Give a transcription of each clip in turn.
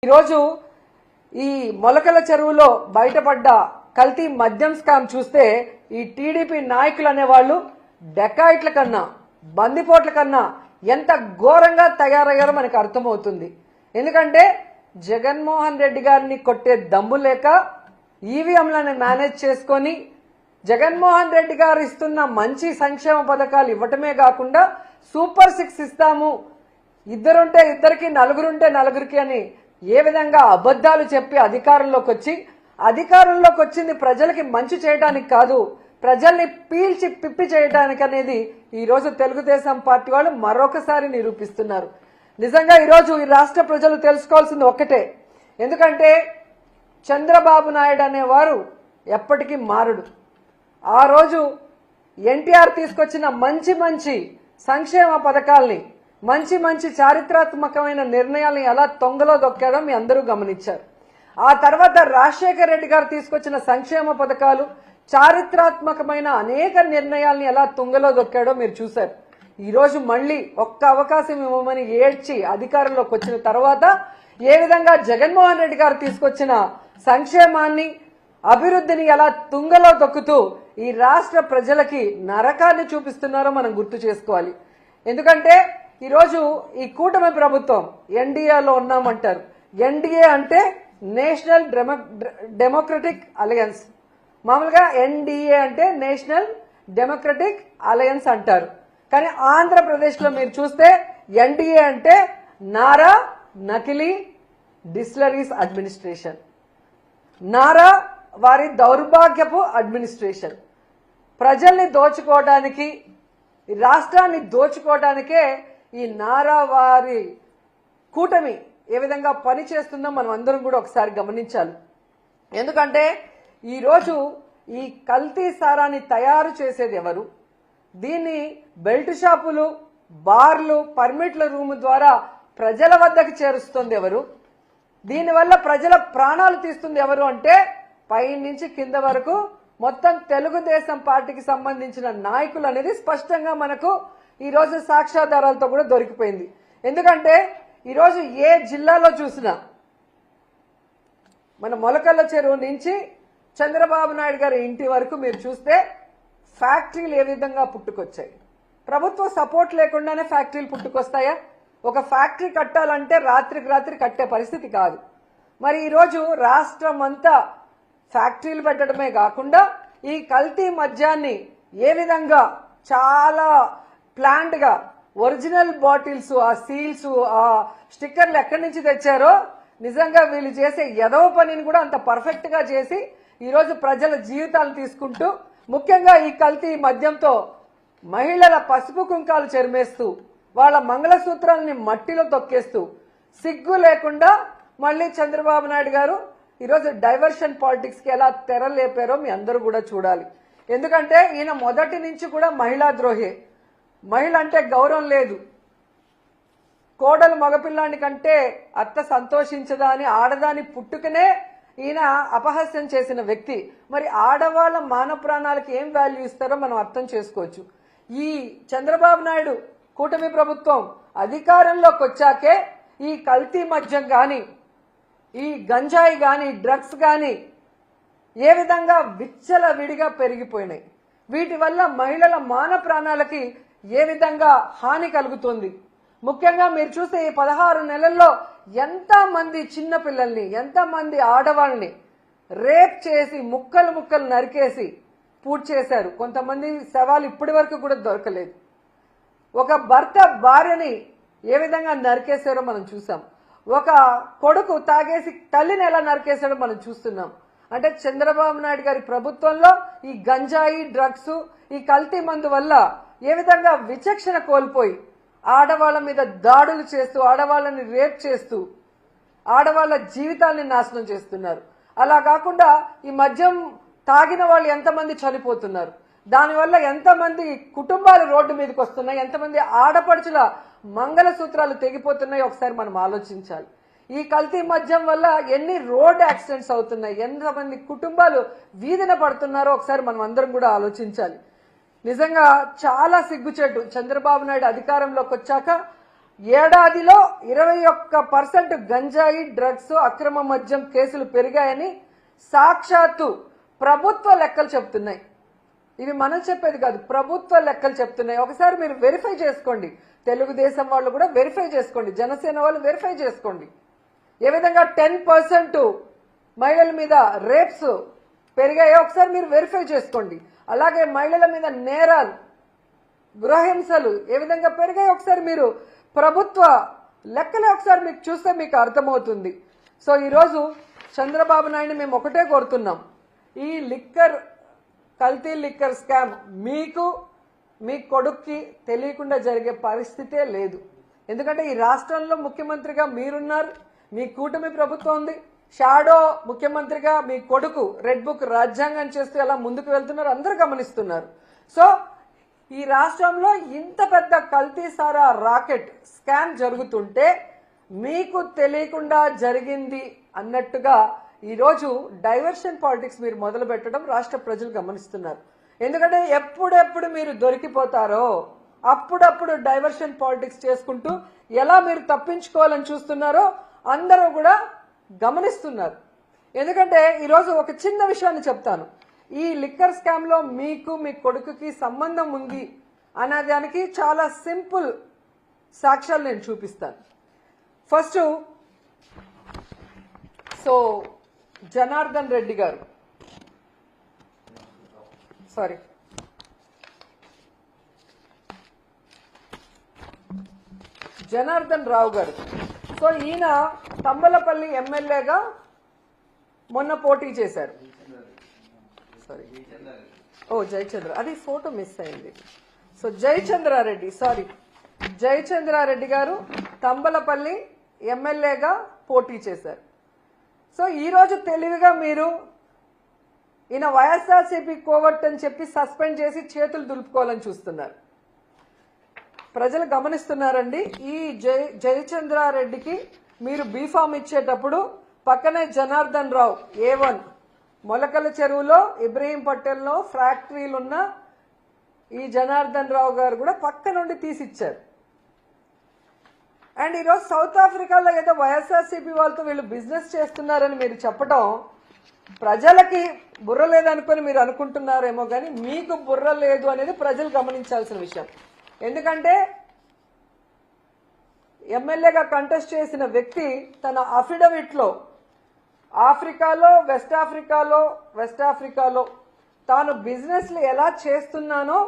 ఈరోజు ఈ మొలకల చెరువులో బయటపడ్డ కల్తీ మద్యం స్కామ్ చూస్తే ఈ టీడీపీ నాయకులు అనేవాళ్ళు డెకాయిట్ల కన్నా బందిపోట్ల కన్నా ఎంత ఘోరంగా తయారయ్యారో మనకు అర్థమవుతుంది. ఎందుకంటే జగన్మోహన్ రెడ్డి గారిని కొట్టే దమ్ము లేక ఈవీఎంలను మేనేజ్ చేసుకొని జగన్మోహన్ రెడ్డి గారు ఇస్తున్న మంచి సంక్షేమ పథకాలు ఇవ్వటమే కాకుండా సూపర్ 6 ఇస్తాము, ఇద్దరుంటే ఇద్దరికి నలుగురుంటే నలుగురికి అని ఏ విధంగా అబద్ధాలు చెప్పి అధికారంలోకి వచ్చింది ప్రజలకి మంచి చేయడానికి కాదు, ప్రజల్ని పీల్చి పిప్పి చేయడానికి అనేది ఈరోజు తెలుగుదేశం పార్టీ వాళ్ళు మరొకసారి నిరూపిస్తున్నారు. నిజంగా ఈరోజు ఈ రాష్ట్ర ప్రజలు తెలుసుకోవాల్సింది ఒక్కటే, ఎందుకంటే చంద్రబాబు నాయుడు అనేవారు ఎప్పటికీ మారడు. ఆ రోజు ఎన్టీఆర్ తీసుకొచ్చిన మంచి మంచి సంక్షేమ పథకాల్ని మంచి చారిత్రాత్మకమైన నిర్ణయాలను ఎలా తొంగలో దొక్కాడో మీ అందరూ గమనించారు. ఆ తర్వాత రాజశేఖర రెడ్డి గారు తీసుకొచ్చిన సంక్షేమ పథకాలు చారిత్రాత్మకమైన అనేక నిర్ణయాలను ఎలా తుంగలో దొక్కాడో మీరు చూశారు. ఈరోజు మళ్ళీ ఒక్క అవకాశం ఇవ్వమని ఏడ్చి అధికారంలోకి వచ్చిన తర్వాత ఏ విధంగా జగన్మోహన్ రెడ్డి గారు తీసుకొచ్చిన సంక్షేమాన్ని అభివృద్ధిని ఎలా తుంగలో దొక్కుతూ ఈ రాష్ట్ర ప్రజలకి నరకాన్ని చూపిస్తున్నారో మనం గుర్తు చేసుకోవాలి. ఎందుకంటే ఈరోజు ఈ కూటమి ప్రభుత్వం ఎన్డీఏలో ఉన్నామంటారు. ఎన్డీఏ అంటే నేషనల్ డెమోక్రటిక్ అలయన్స్, మామూలుగా ఎన్డీఏ అంటే నేషనల్ డెమోక్రటిక్ అలయన్స్ అంటారు. కానీ ఆంధ్రప్రదేశ్లో మీరు చూస్తే ఎన్డీఏ అంటే నారా నకిలీ డిస్టిలరీస్ అడ్మినిస్ట్రేషన్, నారా వారి దౌర్భాగ్యపు అడ్మినిస్ట్రేషన్. ప్రజల్ని దోచుకోవడానికి, రాష్ట్రాన్ని దోచుకోవడానికే ఈ నారా వారి కూటమి ఏ విధంగా పనిచేస్తుందో మనం అందరం కూడా ఒకసారి గమనించాలి. ఎందుకంటే ఈరోజు ఈ కల్తీ సారాన్ని తయారు చేసేది ఎవరు, దీన్ని బెల్ట్ షాపులు, బార్లు, పర్మిట్ల రూమ్ ద్వారా ప్రజల వద్దకు చేరుస్తుంది ఎవరు, దీనివల్ల ప్రజల ప్రాణాలు తీస్తుంది ఎవరు అంటే పై నుంచి కింద వరకు మొత్తం తెలుగుదేశం పార్టీకి సంబంధించిన నాయకులు అనేది స్పష్టంగా మనకు ఈరోజు సాక్ష్యాధారాలతో కూడా దొరికిపోయింది. ఎందుకంటే ఈరోజు ఏ జిల్లాలో చూసినా మన మొలకల చెరువు నుంచి చంద్రబాబు నాయుడు గారి ఇంటి వరకు మీరు చూస్తే ఫ్యాక్టరీలు ఏ విధంగా పుట్టుకొచ్చాయి. ప్రభుత్వ సపోర్ట్ లేకుండానే ఫ్యాక్టరీలు పుట్టుకొస్తాయా? ఒక ఫ్యాక్టరీ కట్టాలంటే రాత్రికి రాత్రి కట్టే పరిస్థితి కాదు. మరి ఈరోజు రాష్ట్రం అంతా ఫ్యాక్టరీలు పెట్టడమే కాకుండా ఈ కల్తీ మద్యాన్ని ఏ విధంగా చాలా ప్లాంట్ గా ఒరిజినల్ బాటిల్స్, ఆ సీల్స్, ఆ స్టిక్కర్లు ఎక్కడి నుంచి తెచ్చారో నిజంగా వీళ్ళు చేసే ఎదవ పనిని కూడా అంత పర్ఫెక్ట్ గా చేసి ఈరోజు ప్రజల జీవితాలు తీసుకుంటూ, ముఖ్యంగా ఈ కల్తీ మద్యంతో మహిళల పసుపు కుంకాలు చెరిమేస్తూ వాళ్ళ మంగళసూత్రాలని మట్టిలో తొక్కేస్తూ సిగ్గు లేకుండా మళ్ళీ చంద్రబాబు నాయుడు గారు ఈరోజు డైవర్షన్ పాలిటిక్స్ కి ఎలా తెరలేపారో మీ అందరూ కూడా చూడాలి. ఎందుకంటే ఈయన మొదటి నుంచి కూడా మహిళా ద్రోహి, మహిళ అంటే గౌరవం లేదు, కోడలు మగపిల్లాని కంటే అత్త సంతోషించదా అని ఆడదాని పుట్టుకనే ఈయన అపహాస్యం చేసిన వ్యక్తి. మరి ఆడవాళ్ళ మానవ ప్రాణాలకు ఏం వాల్యూ ఇస్తారో మనం అర్థం చేసుకోవచ్చు. ఈ చంద్రబాబు నాయుడు కూటమి ప్రభుత్వం అధికారంలోకి వచ్చాకే ఈ కల్తీ మద్యం గాని, ఈ గంజాయి గాని, డ్రగ్స్ గాని ఏ విధంగా విచ్చలవిడిగా పెరిగిపోయినాయి. వీటి వల్ల మహిళల మాన ప్రాణాలకి ఏ విధంగా హాని కలుగుతుంది. ముఖ్యంగా మీరు చూస్తే ఈ 16 నెలల్లో ఎంతమంది చిన్నపిల్లల్ని, ఎంతమంది ఆడవాళ్ళని రేప్ చేసి ముక్కలు ముక్కలు నరికేసి పూర్తి చేశారు. కొంతమంది శవాలు ఇప్పటి వరకు కూడా దొరకలేదు. ఒక భర్త భార్యని ఏ విధంగా నరికేశారో మనం చూసాం. ఒక కొడుకు తాగేసి తల్లిని ఎలా నరికేశాడో మనం చూస్తున్నాం. అంటే చంద్రబాబు నాయుడు గారి ప్రభుత్వంలో ఈ గంజాయి, డ్రగ్స్, ఈ కల్తీ మందు వల్ల ఏ విధంగా విచక్షణ కోల్పోయి ఆడవాళ్ల మీద దాడులు చేస్తూ, ఆడవాళ్ళని రేప్ చేస్తూ ఆడవాళ్ల జీవితాన్ని నాశనం చేస్తున్నారు. అలా కాకుండా ఈ మద్యం తాగిన వాళ్ళు ఎంతమంది చనిపోతున్నారు, దానివల్ల ఎంతమంది కుటుంబాలు రోడ్డు మీదకి వస్తున్నాయి, ఎంతమంది ఆడపడుచుల మంగళసూత్రాలు తెగిపోతున్నాయి ఒకసారి మనం ఆలోచించాలి. ఈ కల్తీ మద్యం వల్ల ఎన్ని రోడ్ యాక్సిడెంట్స్ అవుతున్నాయి, ఎంతమంది కుటుంబాలు వీధిన పడుతున్నారో ఒకసారి మనం అందరం కూడా ఆలోచించాలి. నిజంగా చాలా సిగ్గుచేటు. చంద్రబాబు నాయుడు అధికారంలోకి వచ్చాక ఏడాదిలో 21% గంజాయి డ్రగ్స్ అక్రమ మద్యం కేసులు పెరిగాయని సాక్షాత్తు ప్రభుత్వ లెక్కలు చెప్తున్నాయి. ఇవి మనం చెప్పేది కాదు, ప్రభుత్వ లెక్కలు చెప్తున్నాయి. ఒకసారి మీరు వెరిఫై చేసుకోండి. తెలుగుదేశం వాళ్ళు కూడా వెరిఫై చేసుకోండి, జనసేన వాళ్ళు వెరిఫై చేసుకోండి. ఏ విధంగా 10% మహిళల మీద రేప్స్ పెరిగాయో ఒకసారి మీరు వెరిఫై చేసుకోండి. అలాగే మహిళల మీద నేరాలు, గృహహింసలు ఏ విధంగా పెరిగాయో ఒకసారి మీరు ప్రభుత్వ లెక్కలే ఒకసారి మీకు చూస్తే మీకు అర్థమవుతుంది. సో ఈరోజు చంద్రబాబు నాయుడు మేము ఒకటే కోరుతున్నాం, ఈ కల్తీ లిక్కర్ స్కామ్ మీకు మీ కొడుక్కి తెలియకుండా జరిగే పరిస్థితే లేదు. ఎందుకంటే ఈ రాష్ట్రంలో ముఖ్యమంత్రిగా మీరున్నారు, మీ కూటమి ప్రభుత్వం ఉంది, షాడో ముఖ్యమంత్రిగా మీ కొడుకు రెడ్ బుక్ రాజ్యాంగం చేస్తూ ఎలా ముందుకు వెళ్తున్నారు అందరూ గమనిస్తున్నారు. సో ఈ రాష్ట్రంలో ఇంత పెద్ద కల్తీ సారా రాకెట్ స్కామ్ జరుగుతుంటే మీకు తెలియకుండా జరిగింది అన్నట్టుగా ఈరోజు డైవర్షన్ పాలిటిక్స్ మీరు మొదలు పెట్టడం రాష్ట్ర ప్రజలు గమనిస్తున్నారు. ఎందుకంటే ఎప్పుడెప్పుడు మీరు దొరికిపోతారో అప్పుడప్పుడు డైవర్షన్ పాలిటిక్స్ చేసుకుంటూ ఎలా మీరు తప్పించుకోవాలని చూస్తున్నారో అందరూ కూడా గమనిస్తున్నారు. ఎందుకంటే ఈరోజు ఒక చిన్న విషయాన్ని చెప్తాను. ఈ లిక్కర్ స్కామ్ లో మీకు మీ కొడుకుకి సంబంధం ఉంది అనేదానికి చాలా సింపుల్ సాక్ష్యాలు నేను చూపిస్తాను. ఫస్ట్ జనార్దన్ రెడ్డి గారు, జనార్దన్ రావు గారు. సో ఈయన తంబలపల్లి ఎమ్మెల్యేగా మొన్న పోటీ చేశారు. జయచంద్ర, అది ఫోటో మిస్ అయింది. సో జయచంద్రారెడ్డి గారు తంబలపల్లి ఎమ్మెల్యేగా పోటీ చేశారు. సో ఈరోజు తెలివిగా మీరు ఈయన వైఎస్ఆర్సీపీ కోవట్ అని చెప్పి సస్పెండ్ చేసి చేతులు దులుపుకోవాలని చూస్తున్నారు. ప్రజలు గమనిస్తున్నారండి. ఈ జయచంద్రారెడ్డికి మీరు బీఫామ్ ఇచ్చేటప్పుడు పక్కనే జనార్దన్ రావు A1 మొలకల చెరువులో ఇబ్రహీంపట్నంలో ఫ్యాక్టరీలున్న ఈ జనార్దన్ రావు గారు కూడా పక్క నుండి తీసిచ్చారు. అండ్ ఈరోజు సౌత్ ఆఫ్రికాలో ఏదో వైఎస్ఆర్సీపీ వాళ్ళతో వీళ్ళు బిజినెస్ చేస్తున్నారని మీరు చెప్పడం ప్రజలకి బుర్ర లేదనుకొని మీరు అనుకుంటున్నారేమో, కానీ మీకు బుర్ర లేదు అనేది ప్రజలు గమనించాల్సిన విషయం. ఎందుకంటే ఎమ్మెల్యేగా కంటెస్ట్ చేసిన వ్యక్తి తన అఫిడవిట్ లో వెస్ట్ ఆఫ్రికాలో తాను బిజినెస్లు ఎలా చేస్తున్నానో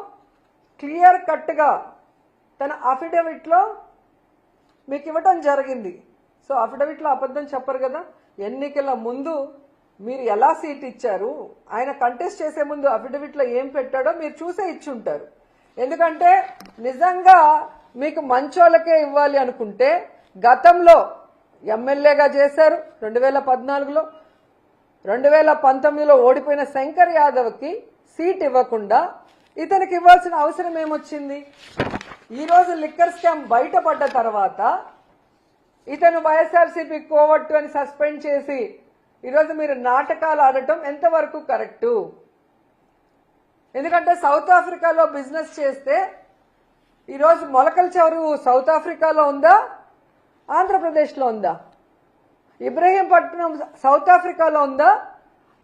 క్లియర్ కట్ గా తన అఫిడవిట్ లో మీకు ఇవ్వటం జరిగింది. సో అఫిడవిట్ లో అబద్ధం చెప్పరు కదా. ఎన్నికల ముందు మీరు ఎలా సీట్ ఇచ్చారు, ఆయన కంటెస్ట్ చేసే ముందు అఫిడవిట్ లో ఏం పెట్టాడో మీరు చూసే ఇచ్చుంటారు. ఎందుకంటే నిజంగా మీకు మంచోళ్ళకే ఇవ్వాలి అనుకుంటే గతంలో ఎమ్మెల్యేగా చేశారు 2014లో, 2019లో ఓడిపోయిన శంకర్ యాదవ్కి సీట్ ఇవ్వకుండా ఇతనికి ఇవ్వాల్సిన అవసరం ఏమొచ్చింది? ఈరోజు లిక్కర్ స్కామ్ బయటపడ్డ తర్వాత ఇతను వైఎస్ఆర్సీపీ కోవట్టు అని సస్పెండ్ చేసి ఈరోజు మీరు నాటకాలు ఆడటం ఎంతవరకు కరెక్టు? ఎందుకంటే సౌత్ ఆఫ్రికాలో బిజినెస్ చేస్తే ఈరోజు మొలకల చెరువు సౌత్ ఆఫ్రికాలో ఉందా, ఆంధ్రప్రదేశ్లో ఉందా? ఇబ్రహీంపట్నం సౌత్ ఆఫ్రికాలో ఉందా,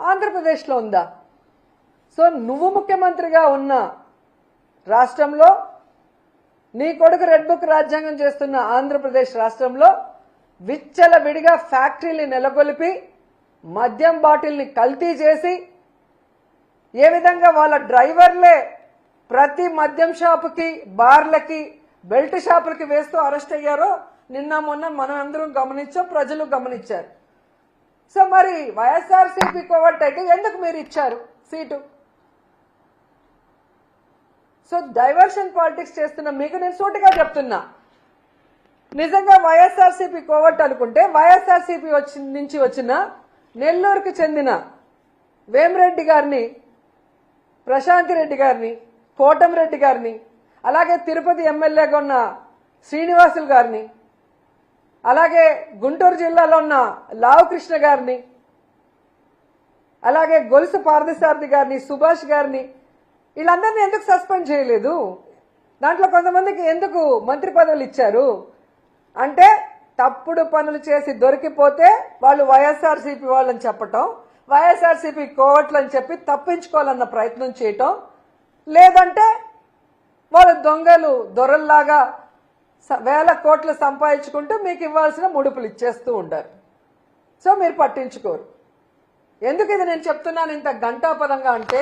ఆంధ్రప్రదేశ్లో ఉందా? సో నువ్వు ముఖ్యమంత్రిగా ఉన్న రాష్ట్రంలో, నీ కొడుకు రెడ్ బుక్ రాజ్యాంగం చేస్తున్న ఆంధ్రప్రదేశ్ రాష్ట్రంలో విచ్చలవిడిగా ఫ్యాక్టరీని నెలకొల్పి మద్యం బాటిల్ని కల్తీ చేసి ఏ విధంగా వాళ్ళ డ్రైవర్లే ప్రతి మద్యం షాపుకి, బార్లకి, బెల్ట్ షాపులకి వేస్తూ అరెస్ట్ అయ్యారో నిన్న మొన్న మనం అందరం గమనించాం, ప్రజలు గమనించారు. సో మరి వైఎస్ఆర్సీపీ కోవట్ అయితే ఎందుకు మీరు ఇచ్చారు సీటు? సో డైవర్షన్ పాలిటిక్స్ చేస్తున్న మీకు నేను సూటిగా చెప్తున్నా, నిజంగా వైఎస్ఆర్సీపీ కోవట్ అనుకుంటే వైఎస్ఆర్సీపీ నుంచి వచ్చిన నెల్లూరుకి చెందిన వేమిరెడ్డి గారిని, ప్రశాంతి రెడ్డి గారిని, కోటమిరెడ్డి గారిని, అలాగే తిరుపతి ఎమ్మెల్యేగా ఉన్న శ్రీనివాసులు గారిని, అలాగే గుంటూరు జిల్లాలో ఉన్న లావు కృష్ణ గారిని, అలాగే గొలుసు పార్థసారథి గారిని, సుభాష్ గారిని, వీళ్ళందరినీ ఎందుకు సస్పెండ్ చేయలేదు? దాంట్లో కొంతమందికి ఎందుకు మంత్రి పదవులు ఇచ్చారు? అంటే తప్పుడు పనులు చేసి దొరికిపోతే వాళ్ళు వైఎస్ఆర్సీపీ వాళ్ళని చెప్పటం, వైఎస్ఆర్సీపీ కోవట్లు అని చెప్పి తప్పించుకోవాలన్న ప్రయత్నం చేయటం, లేదంటే వాళ్ళు దొంగలు దొరల్లాగా వేల కోట్లు సంపాదించుకుంటూ మీకు ఇవ్వాల్సిన ముడుపులు ఇచ్చేస్తూ ఉంటారు. సో మీరు పట్టించుకోరు. ఎందుకు ఇది నేను చెప్తున్నాను ఇంత ఘంటాపదంగా అంటే